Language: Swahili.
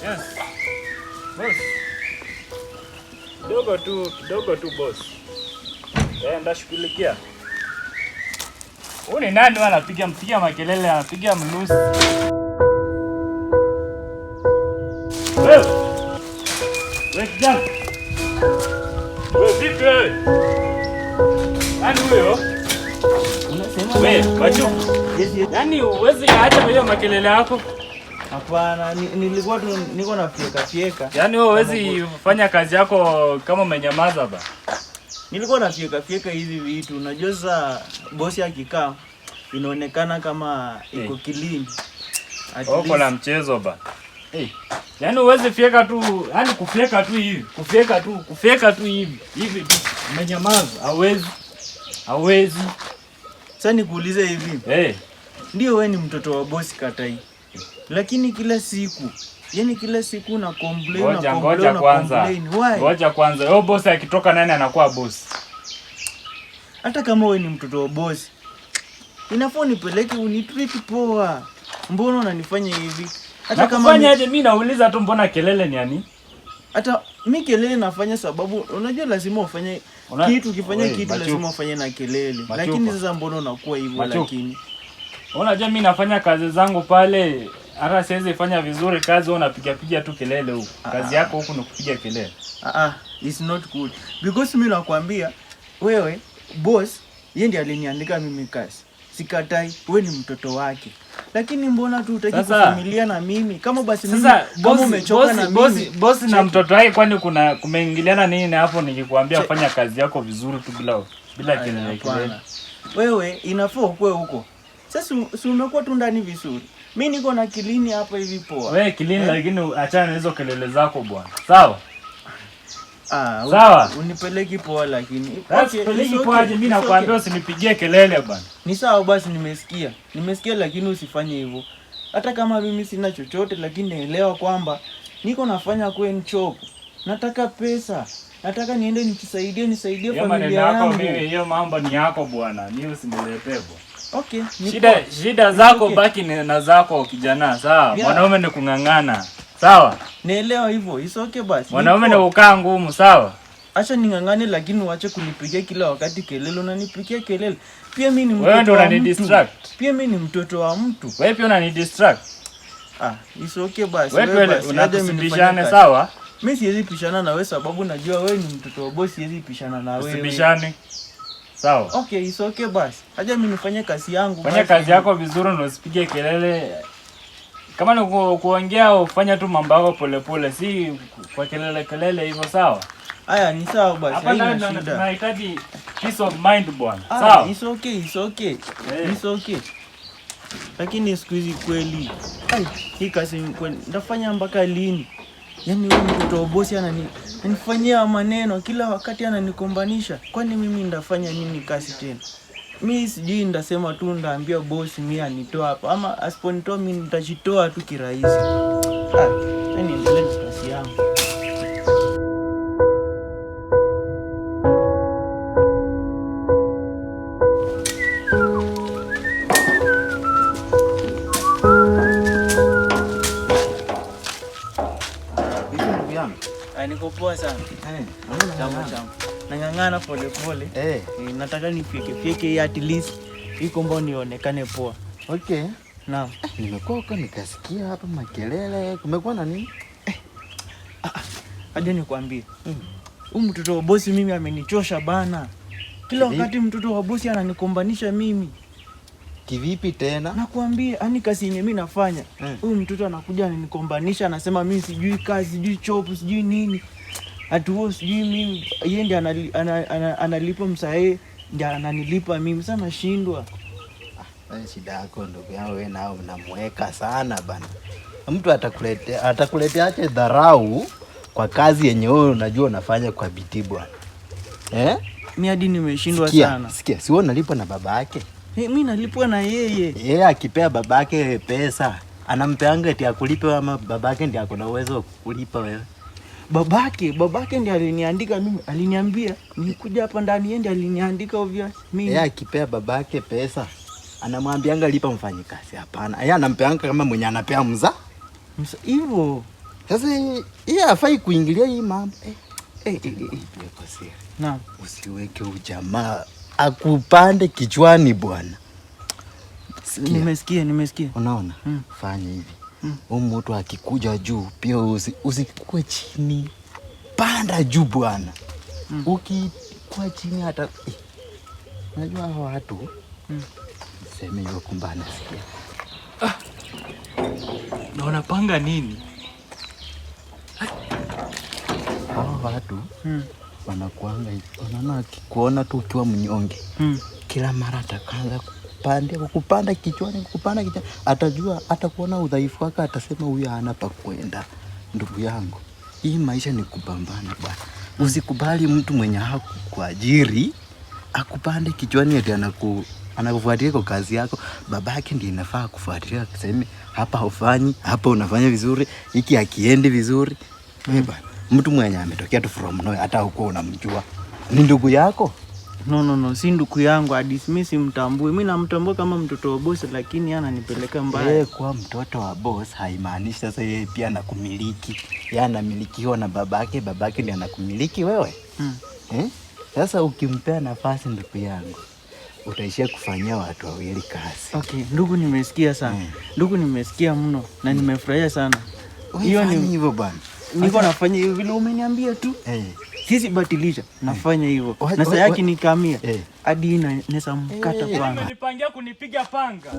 Yes. Boss. Kidogo tu boss. Ndashughulikia. Huyu ni nani anapiga makelele, anapiga mnusi? Wewe kijana. Wewe vipi wewe? Nani huyo? Unasema wewe, macho. Yaani uwezi acha hiyo makelele yako? Hapana, nilikuwa tu niko na fieka. Yaani wewe huwezi fanya kazi yako kama umenyamaza ba. Nilikuwa na fieka hizi vitu. Unajua sasa bosi akikaa inaonekana kama iko kilini. Uko na mchezo ba. Yaani uwezi fieka tu, yaani kufieka tu hivi. Kufieka tu hivi. Hivi tu umenyamaza, hauwezi. Sasa nikuulize hivi. Ndio wewe ni mtoto wa bosi katai. Lakini kila siku na complain. Ngoja kwanza. Wewe bosi akitoka nani anakuwa bosi? Hata kama wewe ni mtoto wa bosi, inafaa nipeleke unitreat poa. Mbona unanifanya hivi? Hata kama fanya aje, mimi nauliza tu mbona kelele ni nani? Hata mimi kelele nafanya sababu unajua lazima ufanye kitu, ukifanya kitu lazima ufanye na kelele. Lakini sasa mbona unakuwa hivyo lakini? Unajua mimi nafanya kazi zangu pale, hata siwezi fanya vizuri kazi, wewe unapiga tu kelele huko. Kazi yako huko ni kupiga kelele. It's not good. Because mimi nakwambia wewe boss, yeye ndiye aliniandika mimi kazi. Sikatai, wewe ni mtoto wake. Lakini mbona tu hutaki kufamilia na mimi? Kama basi mimi kama umechoka na mimi. Boss na mtoto wake kwani kumeingiliana nini hapo? Nikikwambia fanya kazi yako vizuri tu bila kelele. Wewe inafaa ukue huko. Sasa si umekuwa tu ndani vizuri. Mimi niko na kilini hapa hivi poa. Wewe kilini lakini achana na hizo kelele zako bwana. Sawa? Sawa. Unipeleki poa lakini. Peleki poa aje, mimi nakwambia usinipigie kelele bwana. Ni sawa basi, nimesikia lakini usifanye hivyo. Hata kama mimi sina chochote lakini naelewa kwamba niko nafanya kwen chop. Nataka pesa. Nataka niende nisaidie familia yangu. Hiyo mambo ni yako bwana. Mimi usiniletee bwana. Okay. Shida zako baki na zako kijana, sawa? Mwanaume ni kungangana. Sawa? Naelewa hivyo. It's okay basi. Mwanaume ni ukaa ngumu, sawa? Acha ningangane lakini uache kunipigia kila wakati kelele. Unanipigia kelele. Pia mimi ni mtoto. Wewe ndio unanidistract. Pia mimi ni mtoto wa mtu. Wewe pia unanidistract. It's okay basi. Wewe unatupishana, sawa? Mimi siwezi pishana na wewe sababu najua wewe ni mtoto wa boss, siwezi pishana na wewe. Usipishane. Sawa? Okay, it's okay basi. Acha mimi nifanye kazi yangu. Fanya kazi yako vizuri na usipige kelele. Kama ni kuongea ufanya tu mambo yako polepole, si kwa kelele hivyo, sawa? Haya ni sawa basi. Hapa tunahitaji peace of mind bwana. Sawa? It's okay. It's okay. Lakini siku hizi kweli. Hii kazi kweli ndafanya mpaka lini? Yaani wewe mtoto wa bosi ananifanyia maneno kila wakati, ananikombanisha. Kwani mimi ndafanya nini kazi tena? Mimi sijui, ndasema tu ndaambia bosi mimi anitoa hapa, ama asiponitoa mimi nitajitoa tu kirahisi. Yaani endelee na kazi yangu. Niko poa sana. Chama. Nangangana pole. Nataka nifike at least iko mbona nionekane poa. Okay. Naam. Nimekuwa huko nikasikia hapa makelele. Kumekuwa na nini? Aje nikwambie. Huyu mtoto wa bosi mimi amenichosha bana. Kila wakati mtoto wa bosi ananikombanisha mimi. Kivipi tena? Nakwambia, ani kazi yenyewe mimi nafanya. Huyu mtoto anakuja ananikombanisha, anasema mimi sijui kazi, sijui chop, sijui nini. Atuo sijui mimi, yeye ndiye analipa msae, ndiye ananilipa mimi. Sasa nashindwa. Shida yako ndugu yangu, wewe nao unamweka sana bana. Mtu atakuletea ache dharau kwa kazi yenye wewe unajua unafanya kwa bidii bwana. Mimi hadi nimeshindwa sana. Sikia, si wewe unalipwa na baba yake? Mimi nalipwa na yeye. Yeye akipea babake pesa, anampeanga eti akulipe, ama babake ndiye akona uwezo wa kukulipa wewe? Babake ndiye aliniandika mimi. Aliniambia nikuja hapa ndani, yeye ndiye aliniandika obvious. Mimi yeye akipea babake pesa, anamwambianga lipa mfanyikazi. Hapana. Yeye anampeanga kama mwenye anapea mza. Hivyo. Sasa yeye hafai kuingilia hii mambo. Naam. Usiweke ujamaa akupande kichwani bwana. Nimesikia. Unaona? Fanya hivi. Mtu akikuja juu pia usikue chini. Panda juu bwana. Ukikuwa chini hata unajua hao watu sema hiyo kumbana sikia. Na unapanga nini? Hao watu wanakuanga unaona akikuona tu ukiwa mnyonge. Kila mara atakaanza kupanda kichwani. Atajua atakuona udhaifu wako, atasema huyu hana pa kwenda. Ndugu yangu, hii maisha ni kupambana bwana. Usikubali mtu mwenye hakukuajiri akupande kichwani eti anakufuatilia kwa kazi yako. Babake ndiye inafaa kufuatilia akiseme hapa hufanyi, hapa unafanya vizuri, hiki hakiendi vizuri. Bwana, mtu mwenye ametokea tu from nowhere hata huko unamjua. Ni ndugu yako? No, si ndugu yangu hadi mimi simtambui. Mimi namtambua kama mtoto wa boss, lakini ananipeleka mbaya. Kwa mtoto wa boss haimaanishi sasa yeye pia anakumiliki. Yeye anamilikiwa na babake ndiye anakumiliki wewe. Sasa ukimpea nafasi ndugu yangu, utaishia kufanyia watu wawili kazi. Okay, ndugu nimesikia sana. Ndugu nimesikia mno na nimefurahia sana. Hiyo ni hivyo bwana. Niko nafanya hivyo vile umeniambia tu. Sisi batilisha nafanya hivyo. Na sasa yake nikamia hadi inaweza mkata panga. Umenipangia kunipiga panga.